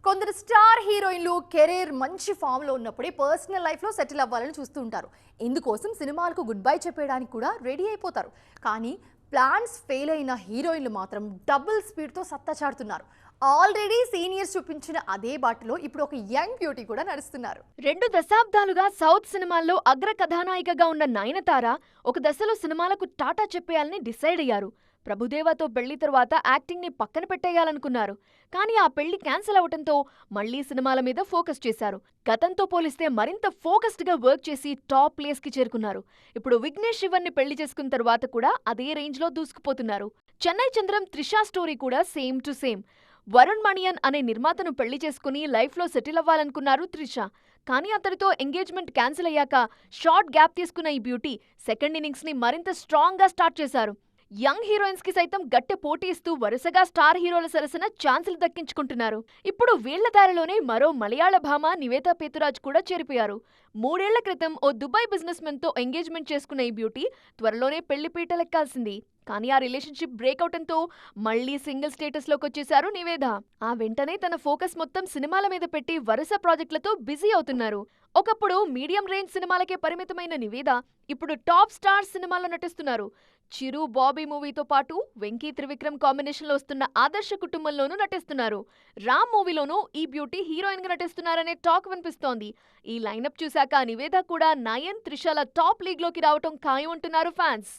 కొందరు స్టార్ హీరోయిన్లు కెరీర్ మంచి ఫామ్లో ఉన్నప్పుడే పర్సనల్ లైఫ్లో సెటిల్ అవ్వాలని చూస్తూ ఉంటారు. ఇందుకోసం సినిమాలకు గుడ్ బై చెప్పేయడానికి కూడా రెడీ అయిపోతారు. కానీ ప్లాన్స్ ఫెయిల్ అయిన హీరోయిన్లు మాత్రం డబుల్ స్పీడ్తో సత్తా చాటుతున్నారు. ఆల్రెడీ సీనియర్స్ చూపించిన అదే బాటలో ఇప్పుడు ఒక యంగ్ బ్యూటీ కూడా నడుస్తున్నారు. 2 దశాబ్దాలుగా సౌత్ సినిమాల్లో అగ్ర కథానాయికగా ఉన్న నయనతార ఒక దశలో సినిమాలకు టాటా చెప్పేయాలని డిసైడ్ అయ్యారు. ప్రభుదేవాతో పెళ్లి తరువాత యాక్టింగ్ ని పక్కన పెట్టేయాలనుకున్నారు. కానీ ఆ పెళ్లి క్యాన్సిల్ అవటంతో మళ్లీ సినిమాల మీద ఫోకస్ చేశారు. గతంతో పోలిస్తే మరింత ఫోకస్డ్ గా వర్క్ చేసి టాప్ ప్లేస్ కి చేరుకున్నారు. ఇప్పుడు విఘ్నేష్ శివన్ ని పెళ్లి చేసుకున్న తరువాత కూడా అదే రేంజ్ లో దూసుకుపోతున్నారు. చెన్నై చంద్రం త్రిషా స్టోరీ కూడా same to same. Varun Manian అనే నిర్మాతను పెళ్లి చేసుకుని లైఫ్లో సెటిల్ అవ్వాలనుకున్నారు త్రిష. కానీ అతడితో ఎంగేజ్మెంట్ క్యాన్సిల్ అయ్యాక షార్ట్ గ్యాప్ తీసుకున్న ఈ బ్యూటీ సెకండ్ ఇన్నింగ్స్ ని మరింత స్ట్రాంగ్ గా స్టార్ట్ చేశారు. యంగ్ హీరోయిన్స్ కి సైతం గట్టి పోటీ ఇస్తూ వరుసగా స్టార్ హీరోల సరసన ఛాన్సులు దక్కించుకుంటున్నారు. ఇప్పుడు వీళ్ల దారిలోనే మరో మలయాళ భామ నివేతా పేతురాజ్ కూడా చేరిపోయారు. 3 ఏళ్ల క్రితం ఓ దుబాయ్ బిజినెస్ మెన్ తో ఎంగేజ్మెంట్ చేసుకున్న ఈ బ్యూటీ త్వరలోనే పెళ్లి పీటలెక్కాల్సింది. కానీ ఆ రిలేషన్షిప్ బ్రేక్ అవటంతో మళ్లీ సింగిల్ స్టేటస్ లోకి వచ్చేశారు నివేద. ఆ వెంటనే తన ఫోకస్ మొత్తం సినిమాల మీద పెట్టి వరుస ప్రాజెక్టులతో బిజీ అవుతున్నారు. ఒకప్పుడు మీడియం రేంజ్ సినిమాలకే పరిమితమైన నివేద ఇప్పుడు టాప్ స్టార్ సినిమాల్లో నటిస్తున్నారు. చిరు బాబీ మూవీతో పాటు వెంకీ త్రివిక్రమ్ కాంబినేషన్లో వస్తున్న ఆదర్శ కుటుంబంలోనూ నటిస్తున్నారు. రామ్ మూవీలోనూ ఈ బ్యూటీ హీరోయిన్ గా నటిస్తున్నారనే టాక్ వినిపిస్తోంది. ఈ లైనప్ చూశాక నివేద కూడా నయన్ త్రిషల టాప్ లీగ్ లోకి రావటం ఖాయం అంటున్నారు ఫ్యాన్స్.